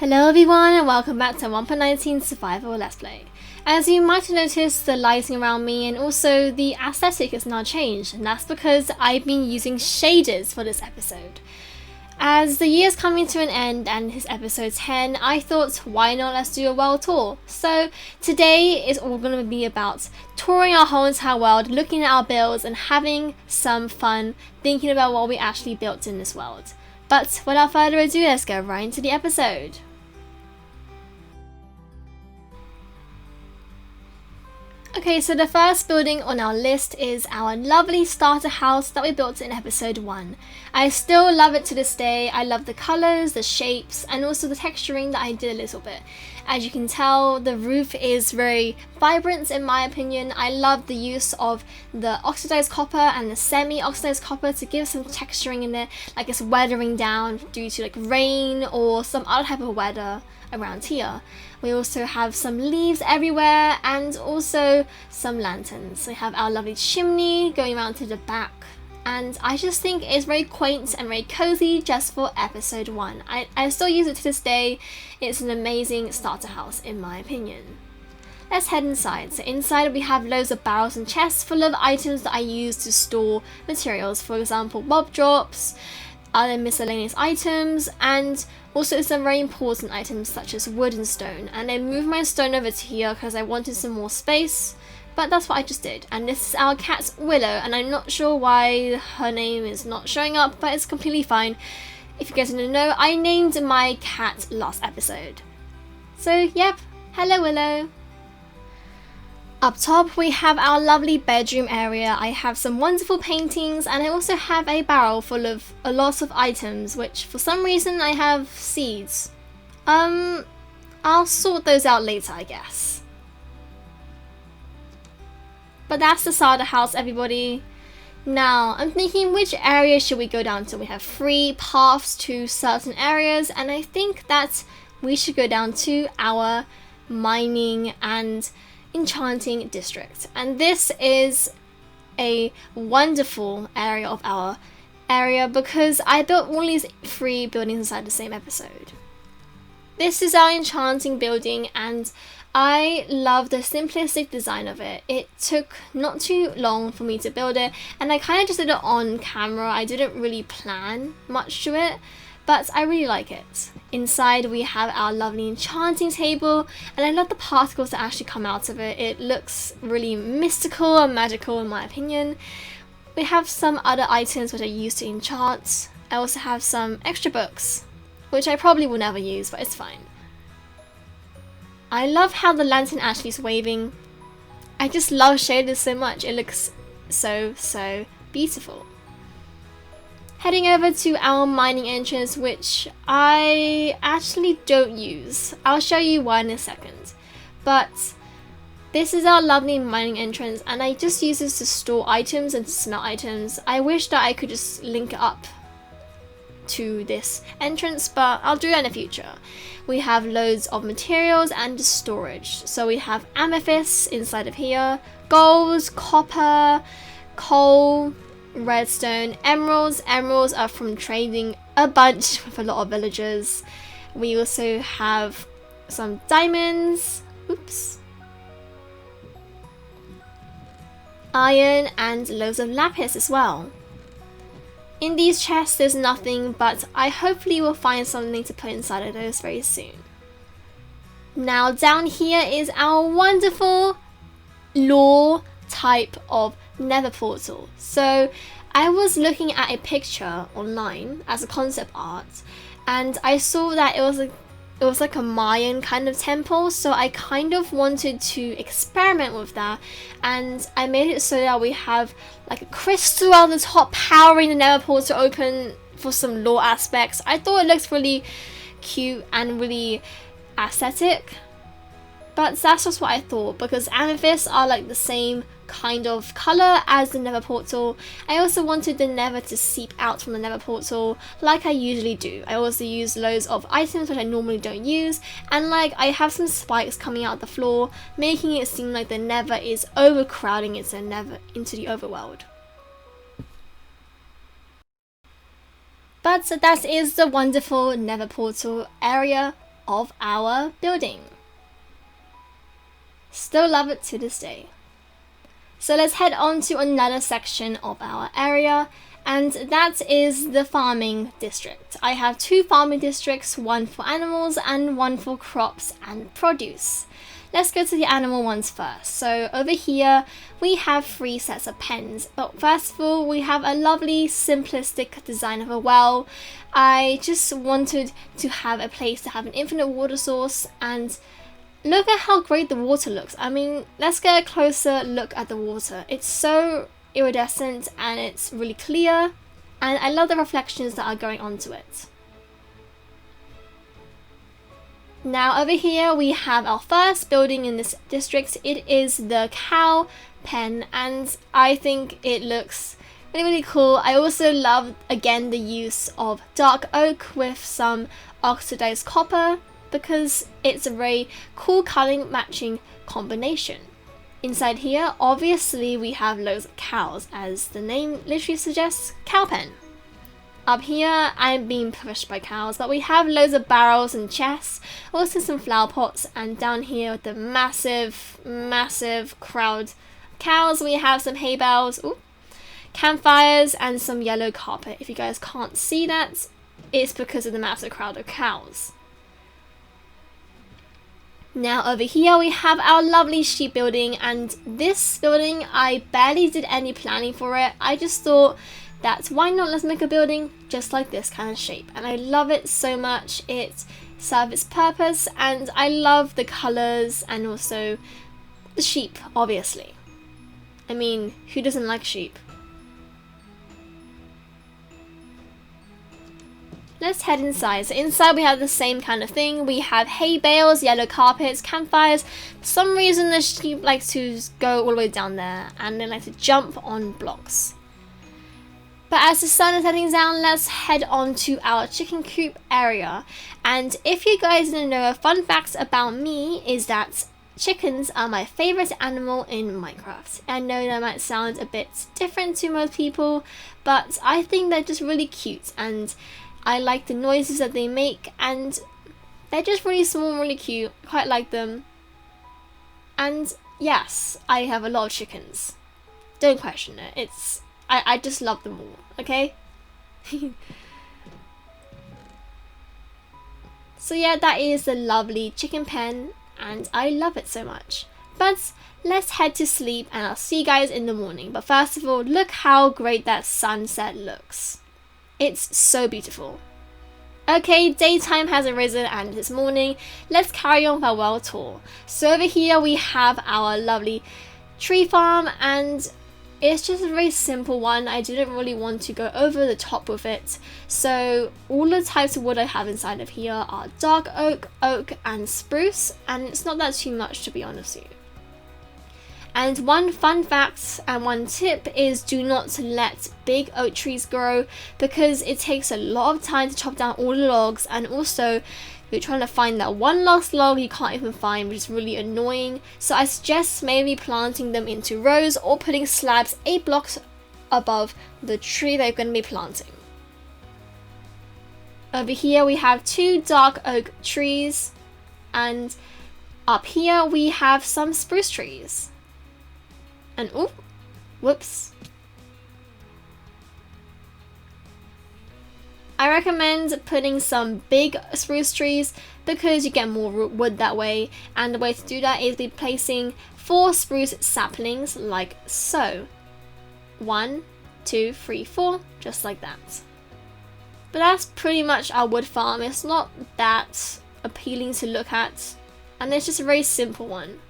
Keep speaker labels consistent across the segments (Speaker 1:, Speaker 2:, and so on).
Speaker 1: Hello everyone and welcome back to 1.19 Survival Let's Play. As you might have noticed, the lighting around me and also the aesthetic has now changed, and that's because I've been using shaders for this episode. As the year's coming to an end and this is episode 10, I thought why not let's do a world tour. So today is all going to be about touring our whole entire world, looking at our builds and having some fun thinking about what we actually built in this world. But without further ado, let's go right into the episode. Okay, so the first building on our list is our lovely starter house that we built in episode 1. I still love it to this day. I love the colours, the shapes, and also the texturing that I did a little bit. As you can tell, the roof is very vibrant in my opinion. I love the use of the oxidized copper and the semi-oxidized copper to give some texturing in there, like it's weathering down due to like rain or some other type of weather around here. We also have some leaves everywhere and also some lanterns. We have our lovely chimney going around to the back, and I just think it's very quaint and very cozy just for episode 1. I still use it to this day. It's an amazing starter house in my opinion. Let's head inside. So inside we have loads of barrels and chests full of items that I use to store materials. For example, mob drops, other miscellaneous items, and also some very important items such as wood and stone. And I moved my stone over to here because I wanted some more space, but that's what I just did. And this is our cat Willow, and I'm not sure why her name is not showing up, but it's completely fine. If you guys want to know, I named my cat last episode. So yep, hello Willow. Up top we have our lovely bedroom area. I have some wonderful paintings and I also have a barrel full of a lot of items, which for some reason I have seeds. I'll sort those out later I guess. But that's the starter house everybody. Now I'm thinking, which area should we go down to? We have 3 paths to certain areas, and I think that we should go down to our mining and enchanting district, and this is a wonderful area of our area because I built all these 3 buildings inside the same episode. This is our enchanting building and I love the simplistic design of it. It took not too long for me to build it, and I kind of just did it on camera. I didn't really plan much to it, but I really like it. Inside we have our lovely enchanting table, and I love the particles that actually come out of it. It looks really mystical and magical in my opinion. We have some other items which I use to enchant. I also have some extra books, which I probably will never use, but it's fine. I love how the lantern actually is waving. I just love shaders so much. It looks so beautiful. Heading over to our mining entrance, which I actually don't use. I'll show you why in a second. But this is our lovely mining entrance, and I just use this to store items and to smelt items. I wish that I could just link it up to this entrance, but I'll do that in the future. We have loads of materials and storage. So we have amethysts inside of here, gold, copper, coal, redstone, emeralds. Emeralds are from trading a bunch with a lot of villagers. We also have some diamonds, iron, and loads of lapis as well. In these chests there's nothing, but I hopefully will find something to put inside of those very soon. Now down here is our wonderful lore type of Nether Portal. So I was looking at a picture online as a concept art, and I saw that it was like a Mayan kind of temple, so I kind of wanted to experiment with that, and I made it so that we have like a crystal on the top powering the Nether Portal open for some lore aspects. I thought it looked really cute and really aesthetic, but that's just what I thought because amethysts are like the same kind of color as the Nether Portal. I also wanted the Nether to seep out from the Nether Portal like I usually do. I also use loads of items which I normally don't use, and like I have some spikes coming out the floor, making it seem like the Nether is overcrowding into the overworld. But that is the wonderful Nether Portal area of our building. Still love it to this day. So let's head on to another section of our area, and that is the farming district. I have 2 farming districts, one for animals and one for crops and produce. Let's go to the animal ones first. So over here we have 3 sets of pens, but first of all we have a lovely simplistic design of a well. I just wanted to have a place to have an infinite water source, and look at how great the water looks. I mean, let's get a closer look at the water. It's so iridescent and it's really clear, and I love the reflections that are going onto it. Now over here we have our first building in this district. It is the cow pen, and I think it looks really cool. I also love again the use of dark oak with some oxidized copper, because it's a very cool coloring matching combination. Inside here obviously we have loads of cows, as the name literally suggests, cow pen. Up here I'm being pushed by cows, but we have loads of barrels and chests, also some flower pots, and down here with the massive crowd of cows we have some hay bales, campfires, and some yellow carpet. If you guys can't see that, it's because of the massive crowd of cows. Now over here we have our lovely sheep building, and this building I barely did any planning for it. I just thought that why not, let's make a building just like this kind of shape, and I love it so much. It serves its purpose, and I love the colours and also the sheep, obviously. I mean, who doesn't like sheep? Let's head inside. So inside we have the same kind of thing. We have hay bales, yellow carpets, campfires. For some reason the sheep like to go all the way down there, and they like to jump on blocks. But as the sun is heading down, let's head on to our chicken coop area. And if you guys didn't know, a fun fact about me is that chickens are my favorite animal in Minecraft. I know that might sound a bit different to most people, but I think they're just really cute, and I like the noises that they make, and they're just really small and really cute. Quite like them. And yes, I have a lot of chickens. Don't question it. I just love them all, okay? So yeah, that is the lovely chicken pen, and I love it so much. But let's head to sleep, and I'll see you guys in the morning. But first of all, look how great that sunset looks. It's so beautiful. Okay, daytime has arisen and it's morning. Let's carry on with our world tour. So over here we have our lovely tree farm, and it's just a very simple one. I didn't really want to go over the top with it. So all the types of wood I have inside of here are dark oak, oak, and spruce, and it's not that too much, to be honest with you. And one fun fact and one tip is, do not let big oak trees grow, because it takes a lot of time to chop down all the logs, and also you're trying to find that one last log you can't even find, which is really annoying. So I suggest maybe planting them into rows or putting slabs 8 blocks above the tree that you're going to be planting. Over here we have 2 dark oak trees, and up here we have some spruce trees. And oh, whoops. I recommend putting some big spruce trees because you get more wood that way, and the way to do that is by placing 4 spruce saplings like so. 1, 2, 3, 4, just like that. But that's pretty much our wood farm. It's not that appealing to look at, and it's just a very simple one.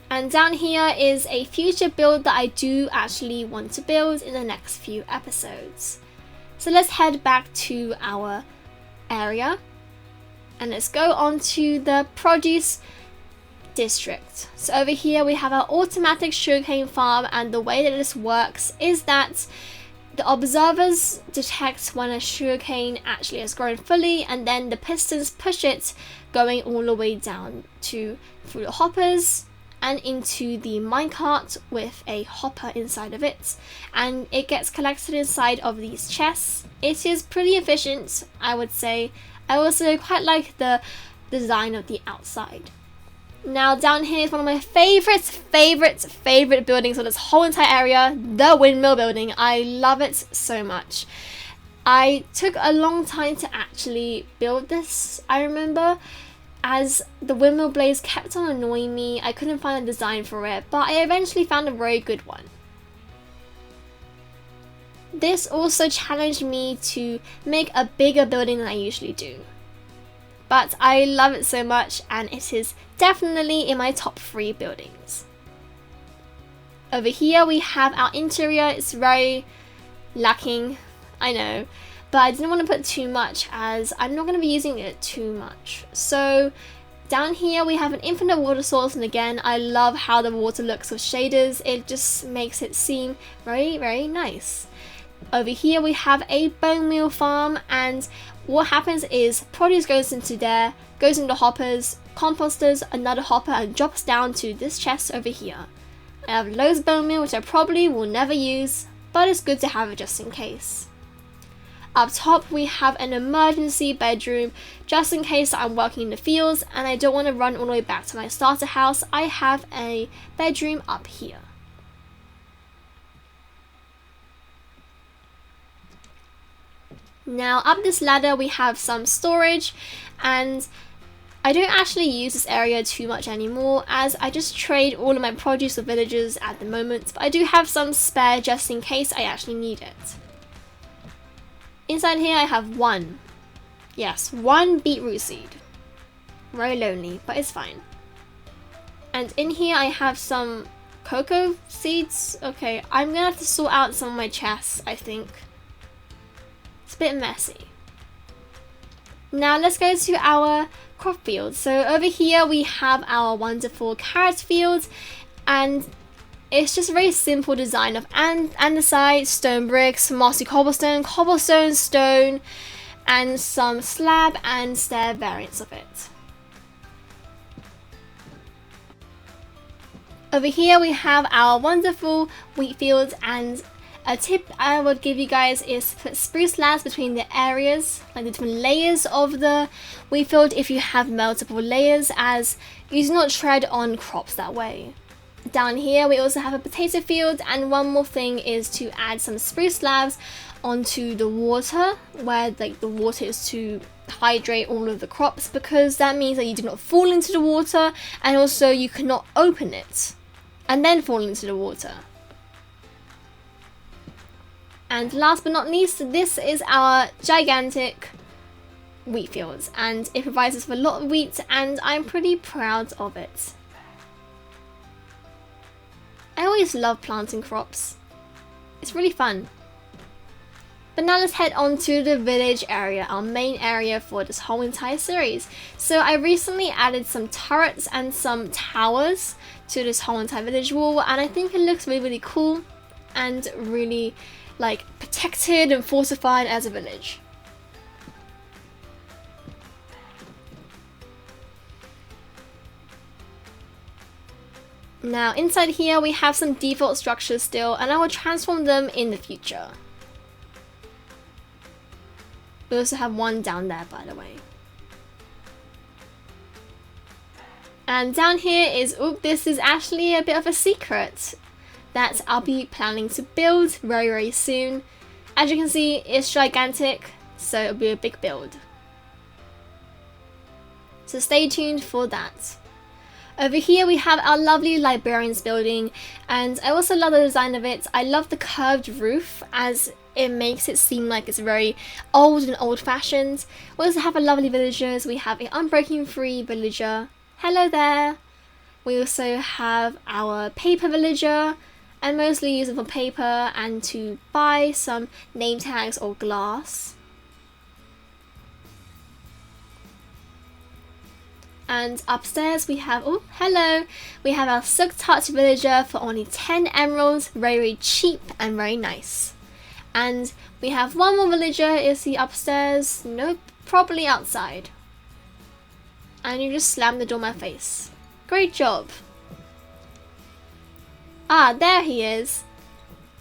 Speaker 1: And down here is a future build that I do actually want to build in the next few episodes. So let's head back to our area and let's go on to the produce district. So over here we have our automatic sugarcane farm, and the way that this works is that the observers detect when a sugarcane actually has grown fully, and then the pistons push it going all the way down to through the hoppers, and into the minecart with a hopper inside of it, and it gets collected inside of these chests. It is pretty efficient, I would say. I also quite like the design of the outside. Now down here is one of my favorite buildings of this whole entire area, the Windmill building. I love it so much. I took a long time to actually build this, I remember, as the windmill blades kept on annoying me. I couldn't find a design for it, but I eventually found a very good one. This also challenged me to make a bigger building than I usually do. But I love it so much, and it is definitely in my top 3 buildings. Over here we have our interior. It's very lacking, I know, but I didn't want to put too much as I'm not going to be using it too much. So down here we have an infinite water source, and again, I love how the water looks with shaders. It just makes it seem very nice. Over here we have a bone meal farm, and what happens is produce goes into there, goes into hoppers, composters another hopper, and drops down to this chest over here. I have loads of bone meal, which I probably will never use, but it's good to have it just in case. Up top we have an emergency bedroom, just in case I'm working in the fields and I don't want to run all the way back to my starter house. I have a bedroom up here. Now up this ladder we have some storage, and I don't actually use this area too much anymore as I just trade all of my produce with villagers at the moment, but I do have some spare just in case I actually need it. Inside here I have one beetroot seed. Very lonely, but it's fine. And in here I have some cocoa seeds. Okay, I'm gonna have to sort out some of my chests, I think. It's a bit messy. Now let's go to our crop fields. So over here we have our wonderful carrot fields, and it's just a very simple design of andesite, stone bricks, mossy cobblestone, cobblestone, stone, and some slab and stair variants of it. Over here we have our wonderful wheat fields, and a tip I would give you guys is to put spruce slabs between the areas, like the different layers of the wheat field if you have multiple layers, as you do not tread on crops that way. Down here we also have a potato field, and one more thing is to add some spruce slabs onto the water, where like the water is to hydrate all of the crops, because that means that you do not fall into the water, and also you cannot open it and then fall into the water. And last but not least, this is our gigantic wheat fields, and it provides us with a lot of wheat, and I'm pretty proud of it. I always love planting crops. It's really fun. But now let's head on to the village area, our main area for this whole entire series. So I recently added some turrets and some towers to this whole entire village wall, and I think it looks really cool and really like protected and fortified as a village. Now inside here we have some default structures still, and I will transform them in the future. We also have one down there, by the way. And down here is, this is actually a bit of a secret that I'll be planning to build very soon. As you can see, it's gigantic, so it'll be a big build. So stay tuned for that. Over here we have our lovely Librarians building, and I also love the design of it. I love the curved roof as it makes it seem like it's very old and old-fashioned. We also have our lovely villagers. We have an Unbreaking Free villager. Hello there. We also have our paper villager, and mostly use it for paper and to buy some name tags or glass. And upstairs we have, oh hello, we have our Silk Touch villager for only 10 emeralds, very cheap and very nice. And we have one more villager. Is he upstairs? Nope, probably outside. And you just slammed the door in my face. Great job. Ah, there he is.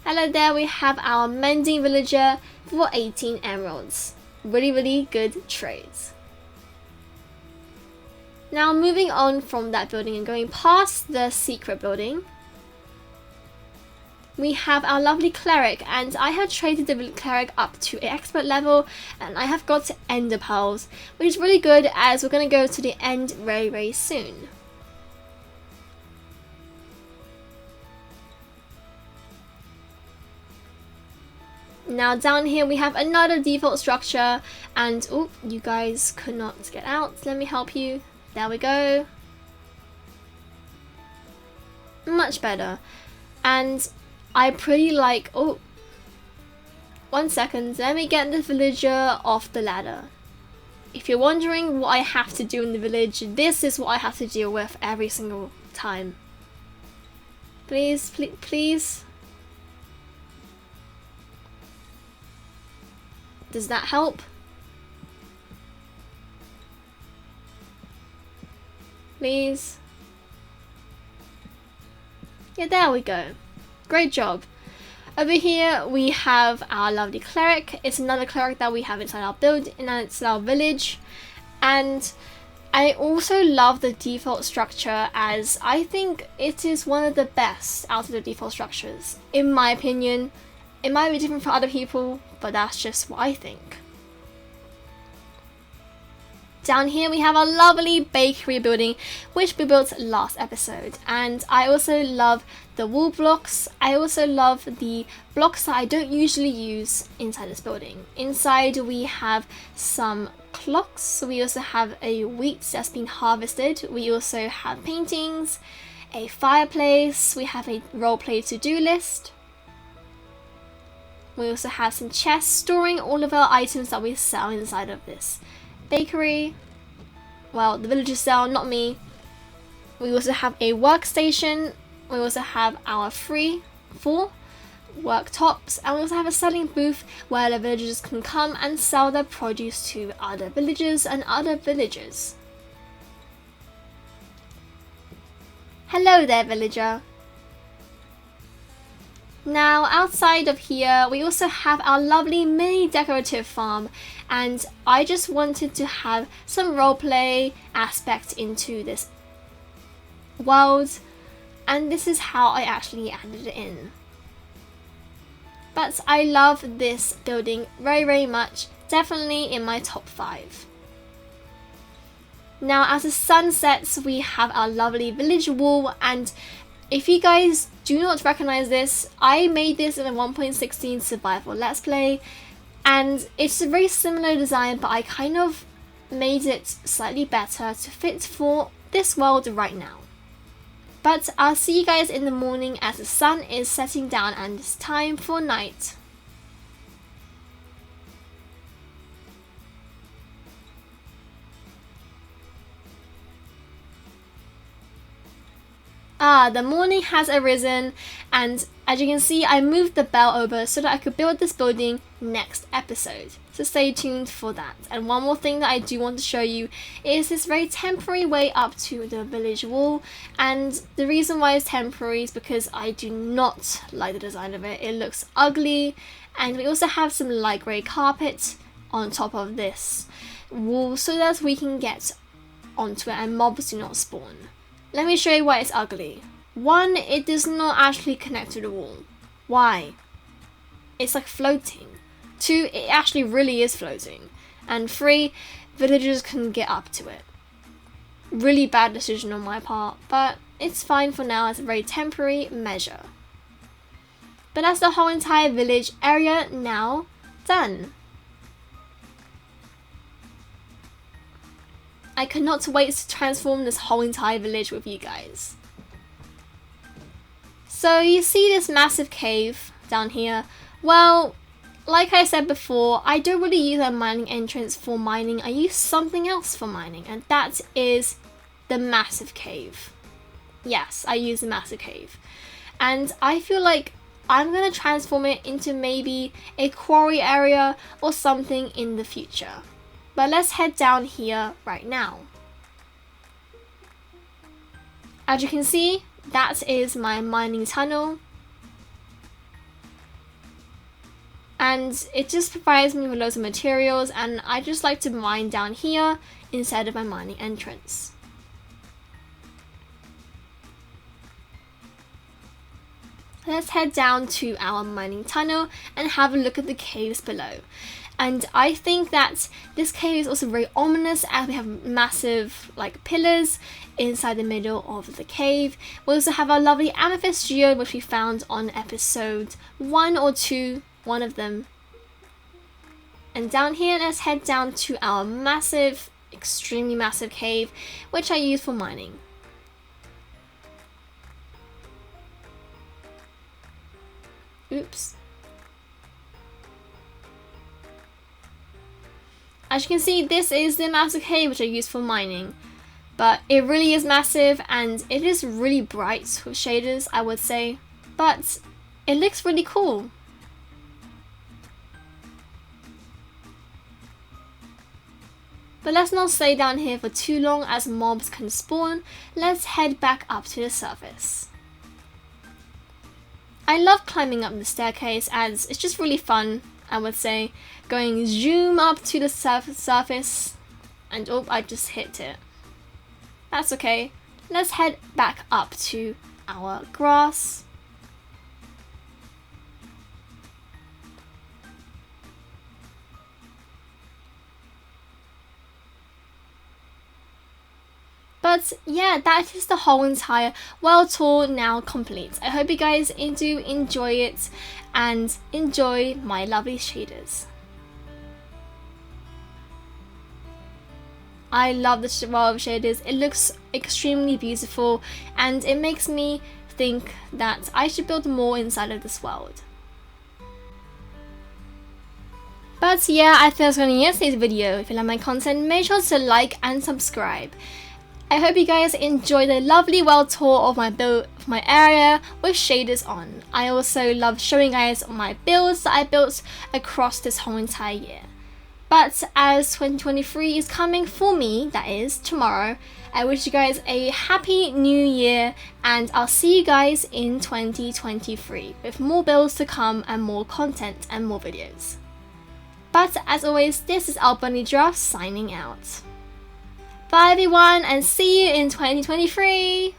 Speaker 1: Hello there, we have our mending villager for 18 emeralds. Really good trades. Now moving on from that building and going past the secret building, we have our lovely cleric, and I have traded the cleric up to an expert level, and I have got ender pearls, which is really good as we're going to go to the end very soon. Now down here we have another default structure, and oh, you guys could not get out. Let me help you. There we go. Much better. And I pretty like, oh, 1 second, let me get the villager off the ladder. If you're wondering what I have to do in the village, this is what I have to deal with every single time. Please, please. Does that help? Please. Yeah, there we go. Great job. Over here we have our lovely cleric. It's another cleric that we have inside our build, and it's our village. And I also love the default structure, as I think it is one of the best out of the default structures, in my opinion. It might be different for other people, but that's just what I think. Down here we have a lovely bakery building, which we built last episode, and I also love the wool blocks. I also love the blocks that I don't usually use inside this building. Inside we have some clocks, we also have a wheat that's been harvested, we also have paintings, a fireplace, we have a roleplay to-do list. We also have some chests storing all of our items that we sell inside of this bakery. Well, the villagers sell, not me. We also have a workstation. We also have our 4 worktops, and we also have a selling booth where the villagers can come and sell their produce to other villagers and other villagers. Hello there, villager. Now outside of here we also have our lovely mini decorative farm, and I just wanted to have some roleplay aspect into this world, and this is how I actually added it in. But I love this building very much, definitely in my top 5. Now as the sun sets we have our lovely village wall, and if you guys do not recognize this, I made this in a 1.16 survival let's play, and it's a very similar design, but I kind of made it slightly better to fit for this world right now. But I'll see you guys in the morning as the sun is setting down and it's time for night. Ah, the morning has arisen, and as you can see I moved the bell over so that I could build this building next episode. So stay tuned for that. And one more thing that I do want to show you is this very temporary way up to the village wall, and the reason why it's temporary is because I do not like the design of it. It looks ugly, and we also have some light grey carpet on top of this wall so that we can get onto it and mobs do not spawn. Let me show you why it's ugly. 1, it does not actually connect to the wall. Why? It's like floating. 2, it actually really is floating. And 3, villagers can get up to it. Really bad decision on my part, but it's fine for now as a very temporary measure. But that's the whole entire village area now done. I cannot wait to transform this whole entire village with you guys. So you see this massive cave down here. Well, like I said before, I don't really use a mining entrance for mining. I use something else for mining, and that is the massive cave. Yes, I use the massive cave. And I feel like I'm going to transform it into maybe a quarry area or something in the future. But let's head down here right now. As you can see, that is my mining tunnel. And it just provides me with loads of materials, and I just like to mine down here instead of my mining entrance. Let's head down to our mining tunnel and have a look at the caves below. And I think that this cave is also very ominous, as we have massive like pillars inside the middle of the cave. We also have our lovely amethyst geode, which we found on episode 1 or 2, one of them. And down here, let's head down to our massive, extremely massive cave, which I use for mining. Oops. As you can see, this is the massive cave which I use for mining. But it really is massive, and it is really bright with shaders, I would say. But it looks really cool. But let's not stay down here for too long, as mobs can spawn. Let's head back up to the surface. I love climbing up the staircase, as it's just really fun, I would say. Going zoom up to the surface, and oh, I just hit it. That's okay. Let's head back up to our grass. But yeah, that is the whole entire world tour now complete. I hope you guys do enjoy it and enjoy my lovely shaders. I love the world of shaders. It looks extremely beautiful, and it makes me think that I should build more inside of this world. But yeah, I think that's going to be yesterday's video. If you like my content, make sure to like and subscribe. I hope you guys enjoy the lovely world tour of my area with shaders on. I also love showing you guys my builds that I built across this whole entire year. But as 2023 is coming for me, that is tomorrow, I wish you guys a happy new year, and I'll see you guys in 2023 with more builds to come and more content and more videos. But as always, this is Bunny Giraffe signing out. Bye everyone, and see you in 2023!